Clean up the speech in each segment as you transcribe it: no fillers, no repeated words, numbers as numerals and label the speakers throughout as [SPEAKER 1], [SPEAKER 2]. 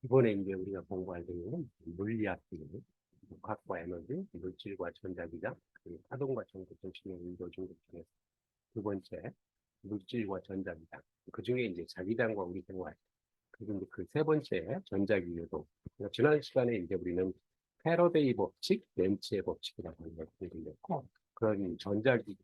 [SPEAKER 1] 이번에 이제 우리가 공부할 내용은 물리학 기능, 화학과 에너지, 물질과 전자기장, 그리고 파동과 전구 정신의 운동 중국 중에서 두 번째 물질과 전자기장. 그 중에 이제 자기장과 우리 생활. 그리고 그 세 번째 전자기유도. 그러니까 지난 시간에 이제 우리는 패러데이 법칙, 렌츠의 법칙이라고 하는 걸 공부했고, 그런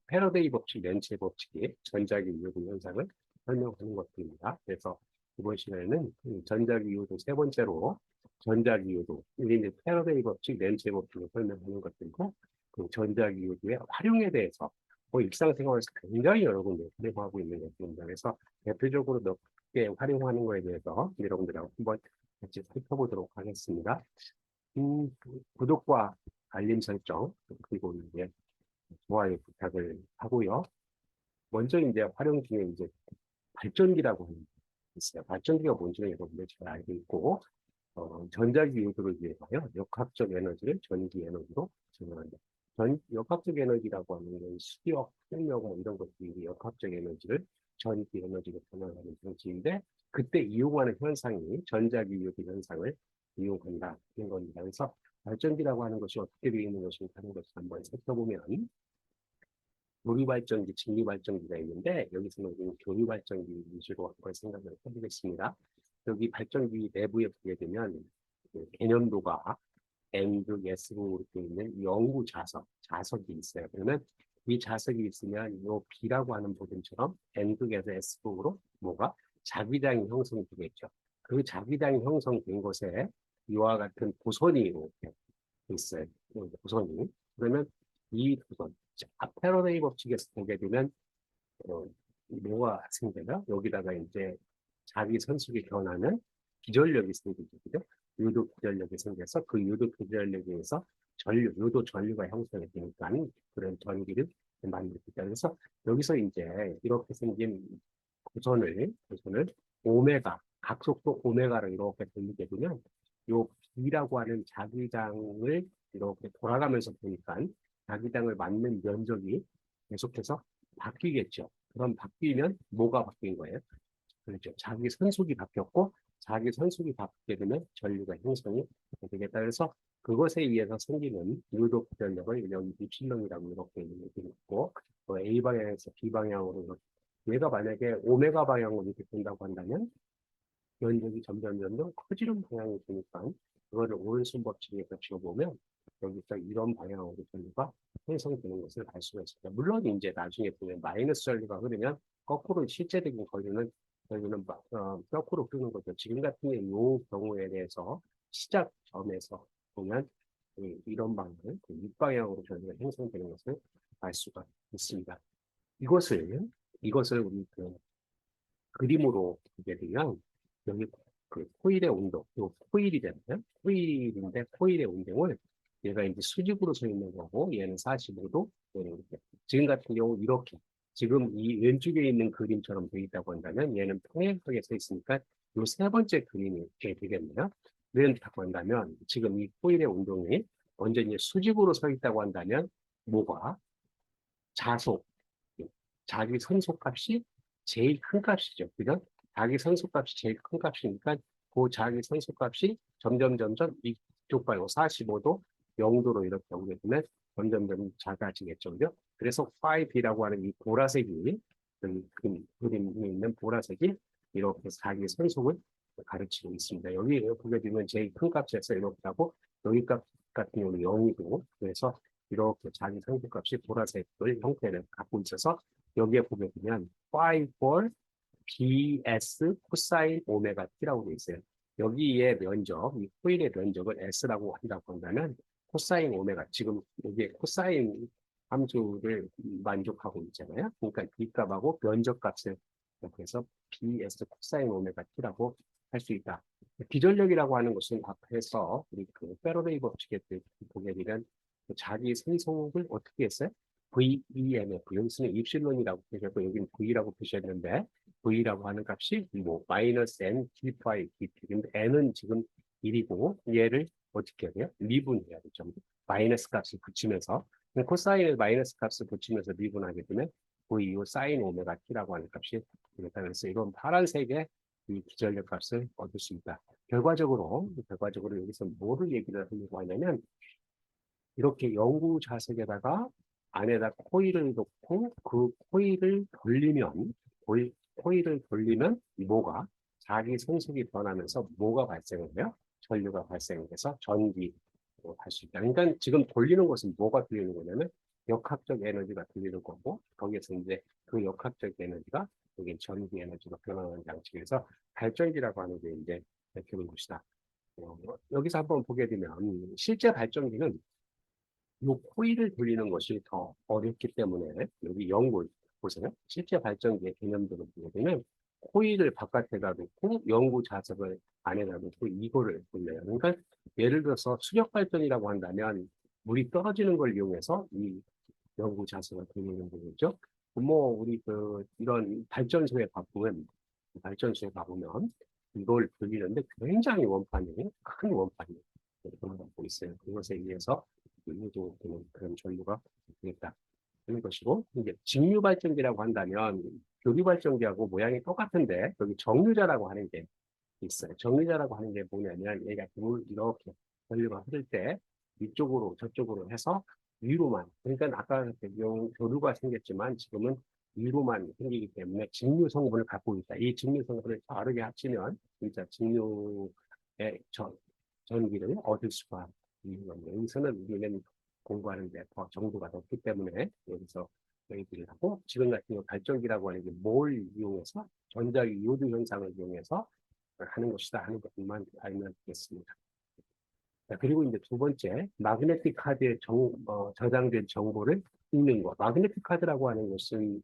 [SPEAKER 1] 패러데이 법칙, 렌츠의 법칙이 전자기유도 현상을 설명하는 것들입니다. 그래서 이번 시간에는 전자기유도 세 번째로 전자기유도, 이게 이제 패러데이 법칙, 렌츠의 법칙을 설명하는 것들이고, 그 전자기유도의 활용에 대해서 일상생활에서 굉장히 여러 군데 활용하고 있는 것입니다. 그래서 대표적으로 몇 개 활용하는 거에 대해서 여러분들하고 한번 같이 살펴보도록 하겠습니다. 구독과 알림 설정, 그리고 이제 좋아요 부탁을 하고요. 먼저 이제 활용 중에 이제 발전기라고 하는 게 있어요. 발전기가 뭔지는 여러분들 잘 알고 있고, 전자기 유도를 위해서요, 역학적 에너지를 전기 에너지로 전환한다. 역학적 에너지라고 하는 건 수력, 풍력 뭐 이런 것들이 역학적 에너지를 전기 에너지로 전환하는 장치인데, 그때 이용하는 현상이 전자기 유도 현상을 이용한다. 이런 겁니다. 그래서 발전기라고 하는 것이 어떻게 되어 있는 것인가 하는 것을 한번 살펴보면, 조류발전기, 직류발전기가 있는데, 여기서는 우리는 조류발전기 위주로 한번 생각을 해보겠습니다. 여기 발전기 내부에 보게 되면 그 개념도가 N극, S극으로 되어 있는 영구 자석이 있어요. 그러면 이 자석이 있으면 이 B라고 하는 부분처럼 N극에서 S극으로 뭐가 자기장이 형성되겠죠. 그 자기장이 형성된 곳에 이와 같은 보선이 이렇게 있어요. 보선이. 그러면 이 보선, 패러데이 법칙에서 보게 되면 뭐가 생겨요? 여기다가 이제 자기 선수기 변하는 기전력이 생기죠. 그죠? 유도 기전력이 생겨서 그 유도 기전력에 의해서 유도 전류가 형성이 되니까 그런 전기를 만들겠다. 그래서 여기서 이제 이렇게 생긴 고선을 각속도 오메가로 이렇게 돌리게 되면 요 B라고 하는 자기장을 이렇게 돌아가면서 보니까 자기장을 맞는 면적이 계속해서 바뀌겠죠. 그럼 바뀌면 뭐가 바뀐 거예요? 그렇죠. 자기 선속이 바뀌었고, 자기 선속이 바뀌게 되면 전류가 형성이 되겠다. 그래서 그것에 의해서 생기는 유도 전력을 여기 입실론이라고 이렇게 있고, A 방향에서 B 방향으로 얘가 만약에 오메가 방향으로 이렇게 된다고 한다면 면적이 점점 커지는 방향이 되니까 그거를 오른손 법칙에서 지어보면 여기서 이런 방향으로 전류가 형성되는 것을 알 수가 있습니다. 물론 이제 나중에 보면 마이너스 전류가 흐르면 거꾸로 실제적인 전류는 거꾸로 흐르는 거죠. 지금 같은 이 경우에 대해서 시작점에서 보면 이런 방향, 윗방향으로 전류가 형성되는 것을 알 수가 있습니다. 이것을 우리 그림으로 보게 되면 여기 그 코일의 운동, 이 코일이잖아요. 코일인데 코일의 운동을 얘가 이제 수직으로 서 있는 거고 얘는 45도, 얘는 이렇게. 지금 같은 경우 이렇게 지금 이 왼쪽에 있는 그림처럼 되어 있다고 한다면 얘는 평행하게 서 있으니까 이 세 번째 그림이 이렇게 되겠네요. 그렇다고 한다면 지금 이 코일의 운동이 먼저 이제 수직으로 서 있다고 한다면 뭐가 자속, 자기 선속값이 제일 큰 값이죠. 그죠? 자기 선속값이 제일 큰 값이니까 그 자기 선속값이 점점 이쪽 방향 45도, 0도로 이렇게 오게 되면 점점 작아지겠죠. 그죠? 그래서 5B라고 하는 이 보라색이 그림에 있는 보라색이 이렇게 자기 선속을 가르치고 있습니다. 여기 보게 되면 제일 큰 값에서 이렇게 하고 여기 값 같은 경우는 0이고 그래서 이렇게 자기 선속값이 보라색을 형태를 갖고 있어서 여기에 보게 되면 phi for bs 코사인 오메가 t라고 되어 있어요. 여기에 면적, 이 코일의 면적을 s라고 한다고 한다면 코사인 오메가, 지금 여기에 코사인 함수를 만족하고 있잖아요. 그러니까 b 값하고 면적 값을 이렇게 해서 bs 코사인 오메가 t라고 할 수 있다. 기전력이라고 하는 것은 앞에서 우리 그 페러데이 법칙에 보게 되면 자기 생성을 어떻게 했어요? VEMF, 여기서는 입실론이라고 표시했고, 여기는 V라고 표시했는데, V라고 하는 값이 뭐, 마이너스 N, D파이, DT. 근데 N은 지금 1이고, 얘를 어떻게 해야 돼요? 미분해야 되죠. 마이너스 값을 붙이면서, 코사인을 마이너스 값을 붙이면서 미분하게 되면, VU 사인 오메가 T라고 하는 값이 되겠다. 그래서 이건 파란색의 이 기전력 값을 얻을 수 있다. 결과적으로 여기서 뭐를 얘기를 하려고 하냐면, 이렇게 영구 자석에다가 안에다 코일을 놓고 그 코일을 돌리면, 코일을 돌리면 뭐가 자기 성속이 변하면서 뭐가 발생을 해요? 전류가 발생을 해서 전기 할 수 있다. 그러니까 지금 돌리는 것은 뭐가 돌리는 거냐면 역학적 에너지가 돌리는 거고, 거기에서 이제 그 역학적 에너지가 여기 전기 에너지로 변하는 장치에서 발전기라고 하는 게 이제 되는 것이다. 여기서 한번 보게 되면 실제 발전기는 이 코일을 돌리는 것이 더 어렵기 때문에 여기 연구 보세요. 실제 발전기의 개념들을 보게 되면 코일을 바깥에다 놓고 연구 자석을 안에다 놓고 이거를 돌려요. 그러니까 예를 들어서 수력 발전이라고 한다면 물이 떨어지는 걸 이용해서 이 연구 자석을 돌리는 거겠죠. 뭐 우리 이런 발전소에 가보면 이걸 돌리는데 굉장히 큰 원판이 갖고 있어요. 그것에 의해서 유도되는 그런 전류가 되겠다 하는 것이고, 이제 직류 발전기라고 한다면 교류 발전기하고 모양이 똑같은데 여기 정류자라고 하는 게 있어요. 정류자라고 하는 게 뭐냐면 얘가 이렇게 전류가 흐를 때 이쪽으로 저쪽으로 해서 위로만, 그러니까 아까 교류가 생겼지만 지금은 위로만 생기기 때문에 직류 성분을 갖고 있다. 이 직류 성분을 다르게 합치면 진짜 직류의 전기를 얻을 수가 있는 겁니다. 여기서는 우리는 공부하는데 더 정도가 높기 때문에 여기서 얘기를 하고, 지금 같은 경우 발전기라고 하는 게 뭘 이용해서 전자기 요드 현상을 이용해서 하는 것이다 하는 것만 알면 되겠습니다. 자, 그리고 이제 두 번째, 마그네틱 카드에 저장된 정보를 읽는 것. 마그네틱 카드라고 하는 것은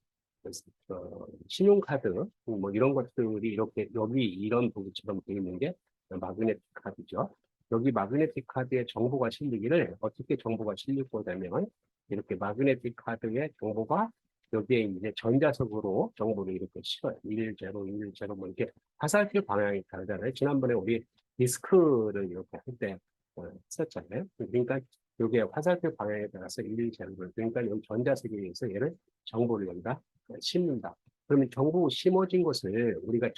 [SPEAKER 1] 신용카드 뭐 이런 것들이 이렇게 여기 이런 도구처럼 되어 있는 게 마그네틱 카드죠. 여기 마그네틱 카드에 정보가 실리기를 어떻게 정보가 실릴 거냐면 이렇게 마그네틱 카드의 정보가 여기에 이제 전자석으로 정보를 이렇게 실어요. 1, 0, 1, 0 뭐 이렇게 화살표 방향이 다르잖아요. 지난번에 우리 디스크를 이렇게 할때 썼잖아요. 그러니까 이게 화살표 방향에 따라서 1, 0를 그러니까 여기 전자석에 의해서 얘를 정보를 여기다 심는다. 그러면 정보 심어진 것을 우리가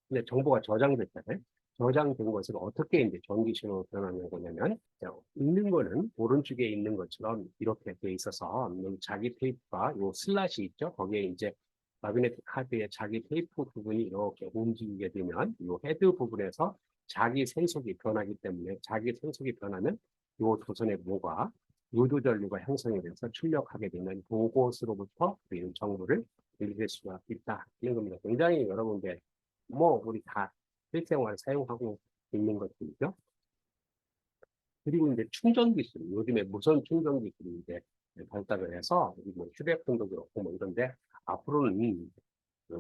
[SPEAKER 1] 근데 정보가 저장됐잖아요. 저장된 것을 어떻게 이제 전기 신호로 변하는 거냐면, 읽는 거는 오른쪽에 있는 것처럼 이렇게 돼 있어서 자기 테이프가 요 슬롯이 있죠. 거기에 이제 마그네틱 카드의 자기 테이프 부분이 이렇게 움직이게 되면 요 헤드 부분에서 자기 생속이 변하기 때문에 자기 생속이 변하면 요 도선의 모가 요도 전류가 형성이 돼서 출력하게 되면 그곳으로부터 우리는 정보를 읽을 수가 있다. 이런 겁니다. 굉장히 여러 군데 뭐 우리 다 실생활 사용하고 있는 것들이죠. 그리고 이제 충전 기술, 요즘에 무선 충전 기술이 이제 발달을 해서 뭐 휴대폰도 그렇고 뭐 이런데 앞으로는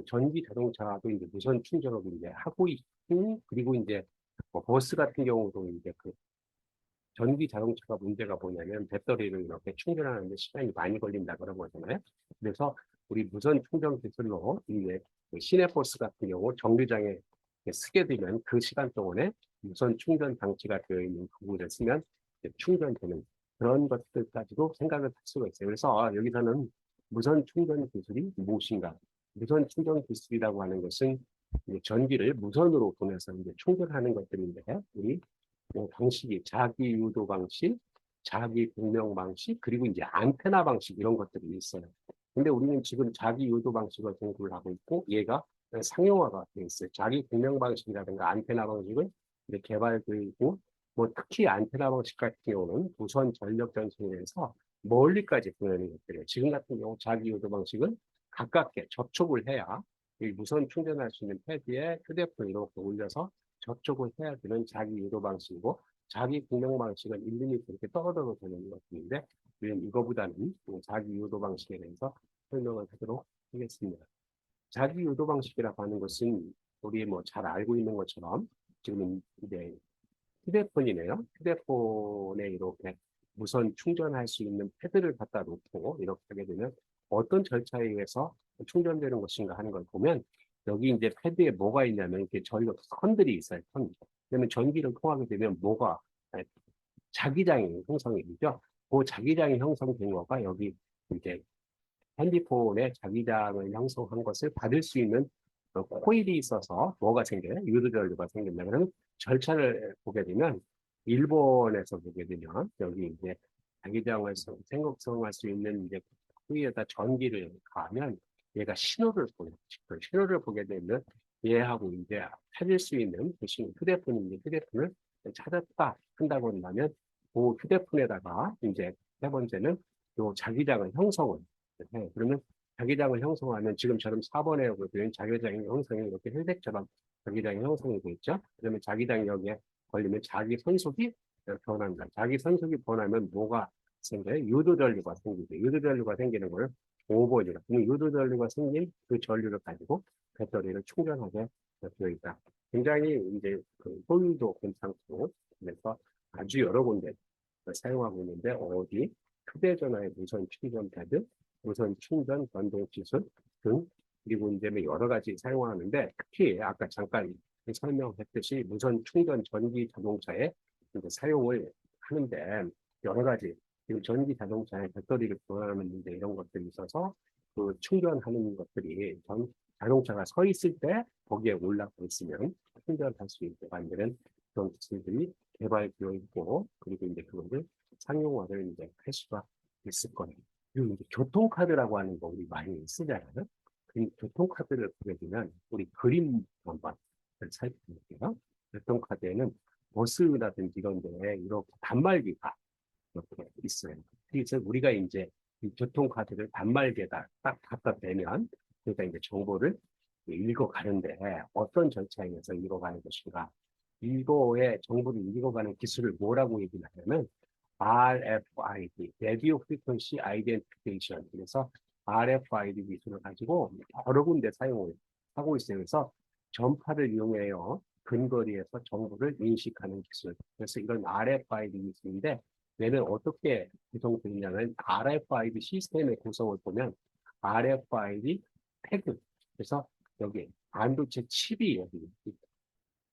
[SPEAKER 1] 전기 자동차도 이제 무선 충전을 이제 하고 있고, 그리고 이제 뭐 버스 같은 경우도 이제 그 전기 자동차가 문제가 뭐냐면 배터리를 이렇게 충전하는데 시간이 많이 걸린다 그런 거잖아요. 그래서 우리 무선 충전 기술로 이제 시내버스 같은 경우 정류장에 쓰게 되면 그 시간 동안에 무선 충전 장치가 되어 있는 부분을 쓰면 충전되는 그런 것들까지도 생각을 할 수가 있어요. 그래서 여기서는 무선 충전 기술이 무엇인가? 무선 충전 기술이라고 하는 것은 전기를 무선으로 보내서 이제 충전하는 것들인데, 우리 방식이 자기 유도 방식, 자기 분명 방식, 그리고 이제 안테나 방식 이런 것들이 있어요. 근데 우리는 지금 자기 유도 방식을 공부를 하고 있고 얘가 상용화가 되어 있어요. 자기 분명 방식이라든가 안테나 방식은 이제 개발되고, 뭐 특히 안테나 방식 같은 경우는 무선 전력 전송에서 멀리까지 보내는 것들이에요. 지금 같은 경우 자기 유도 방식은 가깝게 접촉을 해야 이 무선 충전할 수 있는 패드에 휴대폰 이렇게 올려서 접촉을 해야 되는 자기 유도 방식이고, 자기 분명 방식은 1, 2m 이렇게 떨어져서 되는 것인데, 우리는 이거보다는 자기 유도 방식에 대해서 설명을 하도록 하겠습니다. 자기 유도 방식이라고 하는 것은 우리 뭐 잘 알고 있는 것처럼 지금 이제 휴대폰이네요. 휴대폰에 이렇게 무선 충전할 수 있는 패드를 갖다 놓고 이렇게 하게 되면 어떤 절차에 의해서 충전되는 것인가 하는 걸 보면, 여기 이제 패드에 뭐가 있냐면 이렇게 전력 선들이 있어요. 선. 그러면 전기를 통하게 되면 뭐가 자기장이 형성이 되죠. 그 자기장이 형성된 거가 여기 이제 핸드폰에 자기장을 형성한 것을 받을 수 있는 코일이 있어서 뭐가 생겨요? 유도 전류가 생긴다. 그러면 절차를 보게 되면 일본에서 보게 되면 여기 이제 자기장을 생성할 수 있는 이제 코일에다 전기를 가하면 얘가 신호를 보여요. 그 신호를 보게 되면 얘하고 이제 찾을 수 있는 대신 휴대폰인데 휴대폰을 찾았다 한다고 한다면 그 휴대폰에다가 이제 세 번째는 요 자기장을 형성을 해. 그러면 자기장을 형성하면 지금처럼 4번에 보면 자기장의 형성이 이렇게 혈색처럼 자기장이 형성이 되어 있죠. 그러면 자기장이 여기에 걸리면 자기 선속이 변한다. 자기 선속이 변하면 뭐가 생겨요? 유도전류가 생기죠. 유도전류가 생기는 걸 5번이라. 유도전류가 생긴 그 전류를 가지고 배터리를 충전하게 되어 있다. 굉장히 이제 그 효율도 괜찮고 그래서 아주 여러 군데 사용하고 있는데 어디 휴대전화의 무선 충전 패드, 무선 충전 전동 기술 등 그리고 이제 뭐 여러 가지 사용하는데 특히 아까 잠깐 설명했듯이 무선 충전 전기 자동차에 이제 사용을 하는데 여러 가지 지금 전기 자동차에 배터리를 교환하는 문제 이런 것들이 있어서 그 충전하는 것들이 자동차가 서 있을 때 거기에 올라가 있으면 충전할 수 있게 만드는 그런 기술들이 개발되어 있고 그리고 이제 그거를 상용화를 이제 할 수가 있을 거예요. 그리고 이제 교통카드라고 하는 거 우리 많이 쓰잖아요. 그 교통카드를 보게 되면 우리 그림 한번 살펴볼게요. 교통카드에는 버스라든지 이런 데에 이렇게 단말기가 이렇게 있어요. 그래서 우리가 이제 이 교통카드를 단말기에다 딱 갖다 대면 그러니까 이제 정보를 읽어가는데 어떤 절차에 의해서 읽어가는 것인가. 이거의 정보를 읽어가는 기술을 뭐라고 얘기를 하냐면 RFID, Radio Frequency Identification. 그래서 RFID 기술을 가지고 여러 군데 사용을 하고 있어요. 그래서 전파를 이용해요. 근거리에서 정보를 인식하는 기술. 그래서 이런 RFID 기술인데 얘는 어떻게 구성되냐면 RFID 시스템의 구성을 보면 RFID 태그. 그래서 여기 반도체 칩이 여기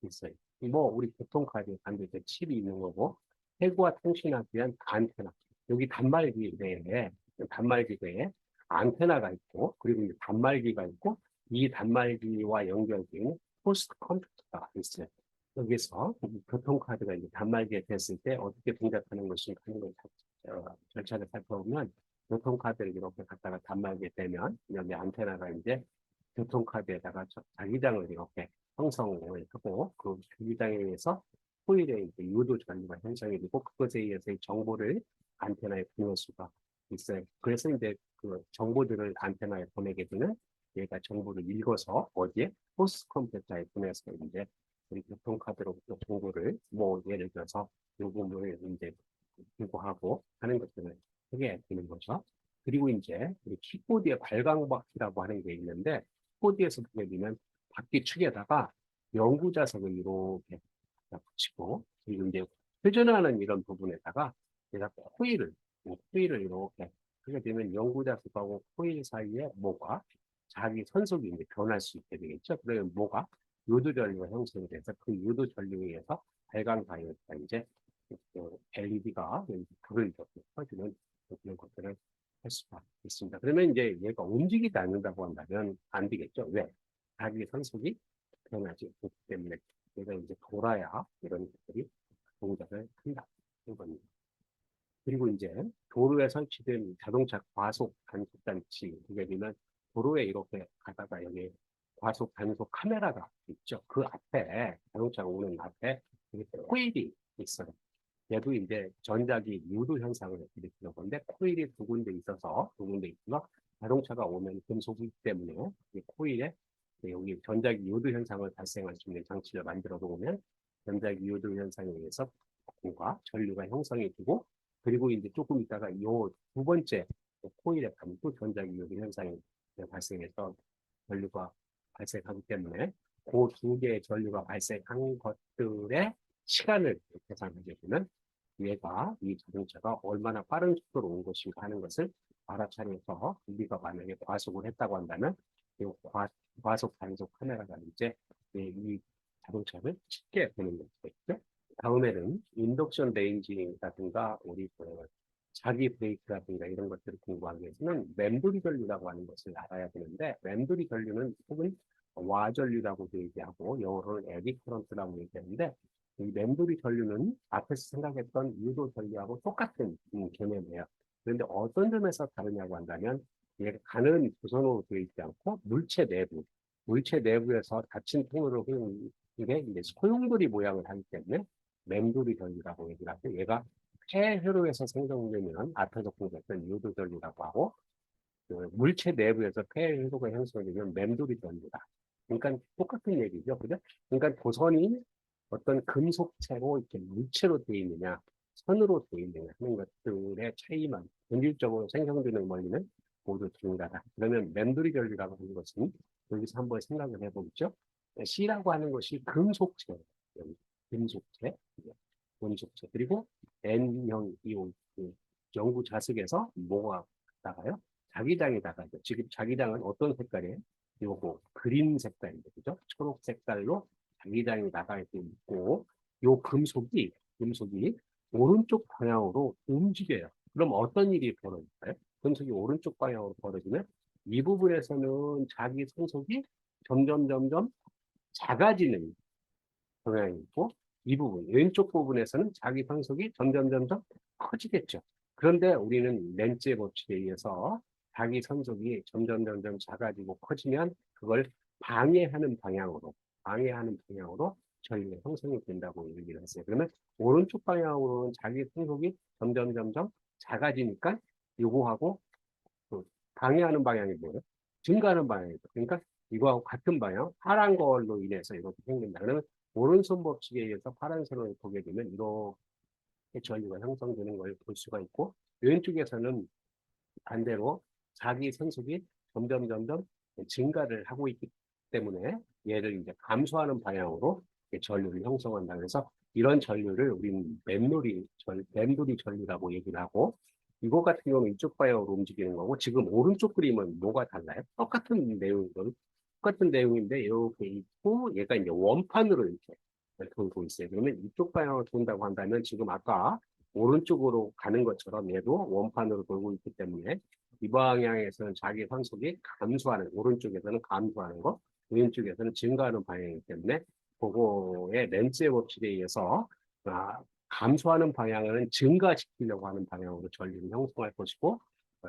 [SPEAKER 1] 있어요. 뭐 우리 교통카드에 반도체 칩이 있는 거고 해구와 통신하기 위한 안테나. 여기 단말기 외에 단말기 외에 안테나가 있고 그리고 이제 단말기가 있고 이 단말기와 연결되는 호스트 컴퓨터가 있어요. 여기서 교통카드가 이제 단말기에 됐을 때 어떻게 동작하는 것인가 하는 걸 절차를 살펴보면 교통카드를 이렇게 갖다가 단말기에 대면 여기 안테나가 이제 교통카드에다가 자기장을 이렇게 형성을 하고 그 자기장에 의해서 코일에 이제 유도 전류가 형성이 되고 그것에 의해서 정보를 안테나에 보낼 수가 있어요. 그래서 이제 그 정보들을 안테나에 보내게 되면 얘가 정보를 읽어서 어디에 호스트 컴퓨터에 보내서 이제 우리 교통카드로부터 정보를 뭐 예를 들어서 요금을 이제 요구하고 하는 것들을 하게 되는 거죠. 그리고 이제 우리 키보드의 발광바퀴라고 하는 게 있는데 키보드에서 보게 되면 바퀴 축에다가 연구 자석을 이렇게 붙이고 그리고 이제 회전하는 이런 부분에다가 내가 코일을 이렇게 하게 되면 연구 자석하고 코일 사이에 뭐가 자기 선속이 이제 변할 수 있게 되겠죠. 그러면 뭐가 요도 전류가 형성이 돼서 그 요도 전류에 의해서 발광 바이오가 이제 LED가 불을 이렇게 켜주는 그런 것들을 할 수가 있습니다. 그러면 이제 얘가 움직이지 않는다고 한다면 안 되겠죠. 왜? 자기 선속이 변하지 않기 때문에 얘가 이제 돌아야 이런 것들이 동작을 한다. 이겁니다. 그리고 이제 도로에 설치된 자동차 과속 단속 장치 보게 되면 도로에 이렇게 가다가 여기 과속 단속 카메라가 있죠. 그 앞에 자동차가 오는 앞에 코일이 있어요. 얘도 이제 전자기 유도 현상을 일으키는 건데 코일이 두 군데 있어서 자동차가 오면 금속이기 때문에 이 코일에 여기 전자기 유도 현상을 발생할 수 있는 장치를 만들어 놓으면 전자기 유도 현상에 의해서 공과 전류가 형성이 되고 그리고 이제 조금 있다가 이 두 번째 코일에 가면 또 전자기 유도 현상이 발생해서 전류가 발생하기 때문에 그 두 개의 전류가 발생한 것들의 시간을 계산하게 되면 얘가 이 자동차가 얼마나 빠른 속도로 온 것인가 하는 것을 알아차려서 우리가 만약에 과속을 했다고 한다면 이 과속 단속 카메라가 이제 이 자동차를 쉽게 보는 것이겠죠. 다음에는 인덕션 레인지라든가 우리 자기 브레이크라든가 이런 것들을 공부하기 위해서는 맴돌이 전류라고 하는 것을 알아야 되는데 맴돌이 전류는 혹은 와전류라고도 얘기하고 영어로는 에디 커런트라고 얘기하는데 이 맴돌이 전류는 앞에서 생각했던 유도 전류하고 똑같은 개념이에요. 그런데 어떤 점에서 다르냐고 한다면 얘가 가는 구선으로 되어 있지 않고 물체 내부에서 닫힌 통로를 흐르는 게 이제 소용돌이 모양을 하기 때문에 맴돌이 전류라고 얘기를 하고 얘가 폐회로에서 생성되면 앞에서 공부했던 유도 전류라고 하고 그 물체 내부에서 폐회로가 형성되면 맴돌이 전류다. 그러니까 똑같은 얘기죠. 그죠? 그러니까 고선이 어떤 금속체로 이렇게 물체로 되어 있느냐, 선으로 되어 있느냐 하는 것들의 차이만 본질적으로 생성되는 원리는 모두 동일하다. 그러면 맴돌이 전류라고 하는 것은 여기서 한번 생각을 해보겠죠. C라고 하는 것이 금속체, 금속체, 금속체. 그리고 N형 이온, 영구 자석에서 뭐가 나가요? 자기장이 나가죠. 지금 자기장은 어떤 색깔이에요? 요거 그린 색깔인데, 그죠? 초록 색깔로 자기장이 나가 있고, 요 금속이 오른쪽 방향으로 움직여요. 그럼 어떤 일이 벌어질까요? 금속이 오른쪽 방향으로 벌어지면 이 부분에서는 자기 성속이 점점 작아지는 경향이 있고, 이 부분, 왼쪽 부분에서는 자기 성속이 점점 커지겠죠. 그런데 우리는 렌즈의 법칙에 의해서 자기 성속이 점점 작아지고 커지면 그걸 방해하는 방향으로 전류가 형성이 된다고 얘기를 했어요. 그러면 오른쪽 방향으로는 자기 성속이 점점 작아지니까 요거하고 그 방해하는 방향이 뭐예요? 증가하는 방향이죠. 그러니까 이거하고 같은 방향, 파란 걸로 인해서 이렇게 생긴다. 그러면 오른손 법칙에 의해서 파란 선을 보게 되면 이렇게 전류가 형성되는 걸 볼 수가 있고, 왼쪽에서는 반대로 자기 선속이 점점 증가를 하고 있기 때문에 얘를 이제 감소하는 방향으로 전류를 형성한다. 그래서 이런 전류를 우리는 맴돌이 전류라고 얘기를 하고, 이거 같은 경우는 이쪽 방향으로 움직이는 거고, 지금 오른쪽 그림은 뭐가 달라요? 똑같은 내용인데 이렇게 있고, 얘가 이제 원판으로 이렇게 돌고 있어요. 그러면 이쪽 방향으로 돈다고 한다면 지금 아까 오른쪽으로 가는 것처럼 얘도 원판으로 돌고 있기 때문에 이 방향에서는 자기 상속이 오른쪽에서는 감소하는 거, 왼쪽에서는 증가하는 방향이기 때문에 그거의 렌즈의 법칙에 의해서 감소하는 방향은 증가시키려고 하는 방향으로 전류를 형성할 것이고,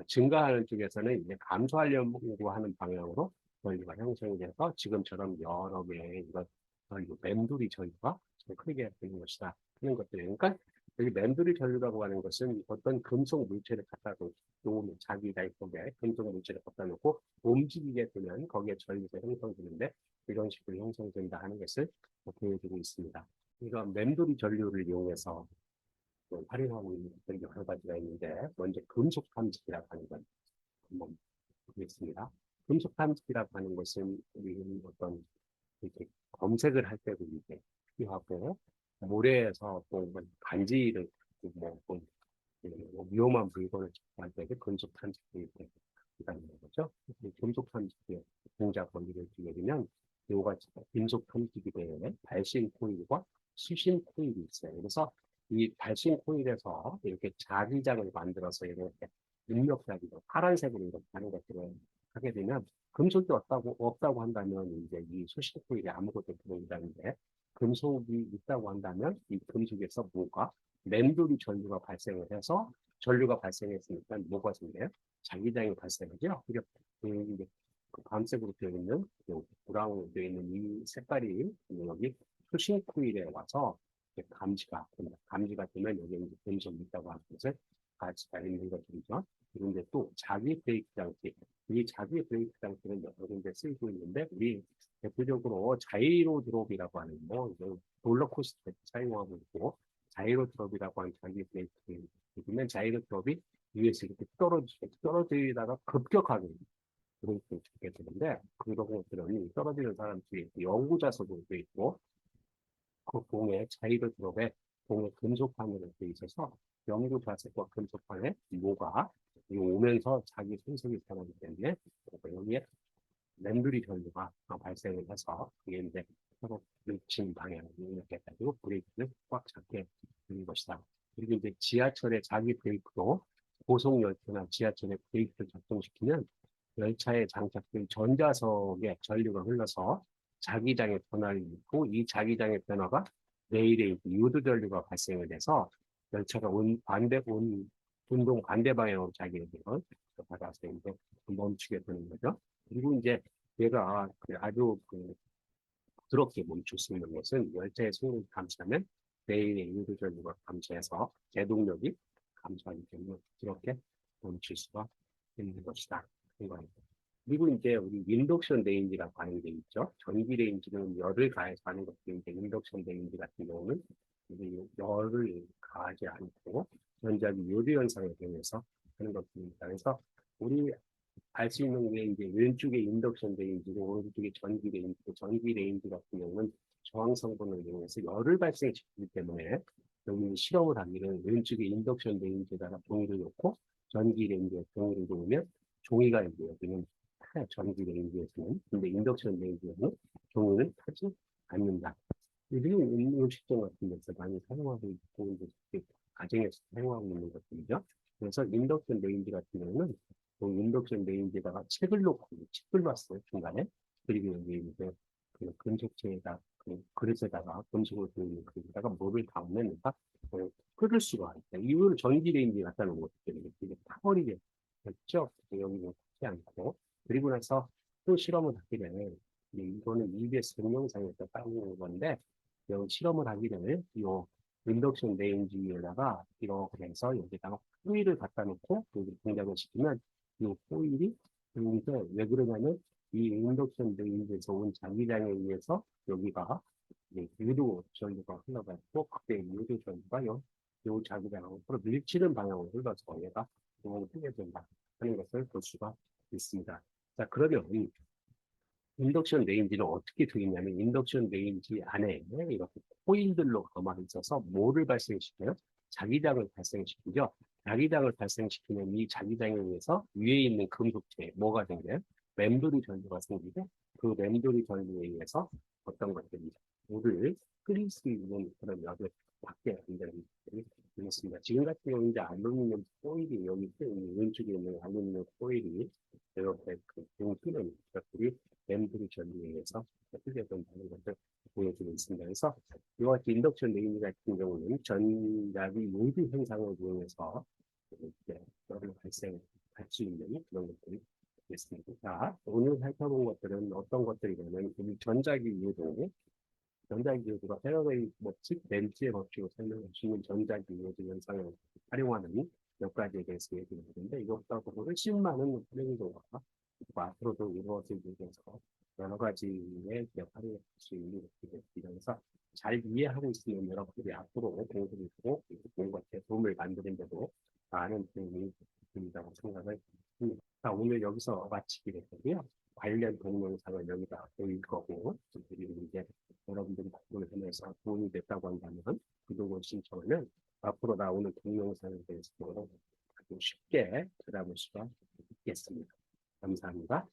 [SPEAKER 1] 증가하는 쪽에서는 이제 감소하려고 하는 방향으로 전류가 형성이 돼서 지금처럼 여러 개의 이런 맴돌이 전류가 크게 되는 것이다 하는 것들이에요. 그러니까 여기 맴돌이 전류라고 하는 것은 어떤 금속 물체를 갖다 놓으면 자기 나이 속에 금속 물체를 갖다 놓고 움직이게 되면 거기에 전류가 형성되는데 이런 식으로 형성된다 하는 것을 보여주고 있습니다. 이런 맴돌이 전류를 이용해서 활용하고 있는 것들이 여러 가지가 있는데 먼저 금속 탐지기라고 하는 건 한번 보겠습니다. 금속 탐지기라고 하는 것은 우리는 어떤 이렇게 검색을 할 때도 이제 필요하고 모래에서 또 반지를 뭐 위험한 물건을 접할 때도 금속 탐지기가 있다는 거죠. 금속 탐지기의 동작 원리를 들려주면 요가 금속 탐지기 대에 발신 코일과 수신 코일이 있어요. 그래서 이 발신 코일에서 이렇게 자기장을 만들어서 이렇게 입력하기도 파란색으로 이렇게 하는 것들을 하게 되면 금속이 없다고 한다면 이제 이 수신 코일에 아무것도 들어오다는데 금속이 있다고 한다면 이 금속에서 뭐가 맴돌이 전류가 발생을 해서 전류가 발생했으니까 뭐가 생겨요? 자기장이 발생하죠. 이게 밤색으로 되어 있는 브라운으로 되어 있는 이 색깔이 여기 수신 코일에 와서 감지가 됩니다. 감지가 되면 여기 이제 금속이 있다고 하는 것을 가지가 있는 것들이죠. 그런데 또 자기 브레이크 장치, 이 자기 브레이크 장치는 여러 군데 쓰이고 있는데 우리 대표적으로 자이로 드롭이라고 하는 롤러코스터 사용하고 있고 자이로 드롭이라고 하는 자기 브레이크를 보면 자이로 드롭이 위에서 이렇게 떨어지다가 급격하게 브레이크를 잡게 되는데 그런 것들은 떨어지는 사람들이 연구자석으로 되어 있고 그 공의 자이로 드롭에 공의 금속판으로 되어 있어서 연구자석과 금속판에 뭐가 오면서 자기 손석이 변하기 때문에 여기에 램블이 전류가 발생을 해서 그게 이제 서로 밀친 방향을 이렇게 해가지고 브레이크를 꽉 잡게 되는 것이다. 그리고 이제 지하철의 자기 브레이크도 고속열차나 지하철의 브레이크를 작동시키면 열차에 장착된 전자석에 전류가 흘러서 자기장의 변화를 일으키고 이 자기장의 변화가 레일에 요드 전류가 발생을 해서 열차가 운동 반대 방향으로 자기를 받아서 이제 멈추게 되는 거죠. 그리고 이제 얘가 아주 부드럽게 멈출 수 있는 것은 열차의 속력을 감소하면 레일의 요드 전류가 감소해서 제동력이 감소하기 때문에 부드럽게 멈출 수가 있는 것이다. 그리고 이제 우리 인덕션 레인지라고 하는 게 있죠. 전기 레인지는 열을 가해서 하는 것들인데 인덕션 레인지 같은 경우는 이제 열을 가하지 않고 전자기 요드 현상에 대해서 하는 것들입니다. 그래서 우리 알 수 있는 게 이제 왼쪽에 인덕션 레인지고 오른쪽에 전기 레인지, 전기 레인지 같은 경우는 저항 성분을 이용해서 열을 발생시키기 때문에 여기 실험을 하기는 왼쪽에 인덕션 레인지에다가 종이를 놓고 전기 레인지에 종이를 놓으면 종이가 이제 여기는 전기 레인지에서는 근데 인덕션 레인지에는 종이를 타지 않는다. 그리고 음식점 같은 데서 많이 사용하고 있고 이제 가정에서 사용하고 있는 것들이죠. 그래서 인덕션 레인지 같은 경우는 인덕션 레인지에다가 책을 놓고 책을 놨어요 중간에. 그리고 여기 이제 금속체에다 그릇에다가 금속을 들는 그릇에다가 물을 담으면 얘가 끓을 수가 있다. 이걸 전기 레인지 갖다 놓은 거기 때문에 이게 타버리게 됐죠. 여기는 타지 않고 그리고 나서 또 실험을 하게 되면 이거는 EBS 동영상에서 따온 건데 여기 실험을 하게 되면 이 인덕션 레인지에다가 이렇게 해서 여기다가 호일을 갖다 놓고 여기 동작을 시키면 이 호일이 이제 왜 그러냐면 이 인덕션 레인지에서 온 자기장에 의해서 여기가 유도 전류가 흘러가지고 그때 유도 전류가 요 자기장으로 밀치는 방향으로 흘러서 얘가 구멍을 뚫게 된다 하는 것을 볼 수가 있습니다. 자, 그러면 인덕션 레인지는 어떻게 되겠냐면 인덕션 레인지 안에 이렇게 코일들로 가만히 있어서 뭐를 발생시켜요? 자기장을 발생시키죠. 자기장을 발생시키는 이 자기장에 의해서 위에 있는 금속체에 뭐가 생겨요? 맴돌이 전류가 생기고 그 맴돌이 전류에 의해서 어떤 것들이 물을 끓일 수 있는 그런 열을 받게 한다는 것들이 있습니다. 지금 같은 경우는 이제 알루미늄 코일이 여기 왼쪽에 있는 알루미늄 코일이 이렇게 뜨는 것들이 램들이 전류에 의해서 뜨게 된다는 것을 보여주고 있습니다. 그래서 이와 같이 인덕션 레인지 같은 경우는 전자기 요드 현상을 이용해서 이렇게 열을 발생할 수 있는 그런 것들이 있습니다. 자, 오늘 살펴본 것들은 어떤 것들이냐면 이 전자기 요드가 패러데이 법칙, 렌즈의 법칙을 설명할 수 있는 전자기 요드 현상을 활용하는 몇 가지에 대해서 얘기했는데 이것보다 훨씬 많은 활용도가 앞으로도 이루어지기 위해서 여러 가지의 역할을 할 수 있는 것들입니다. 그래서 잘 이해하고 있으면 여러분들이 앞으로 공부를 하고 공부에 도움을 만드는데도 많은 도움이 된다고 생각을 합니다. 자, 오늘 여기서 마치게 되고요. 관련 동영상을 여기다 올릴 거고 그리고 이제 여러분들이 공부를 하면서 도움이 됐다고 한다면 구독을 신청하면 앞으로 나오는 동영상에 대해서 아주 쉽게 들어볼 수가 있겠습니다. 감사합니다.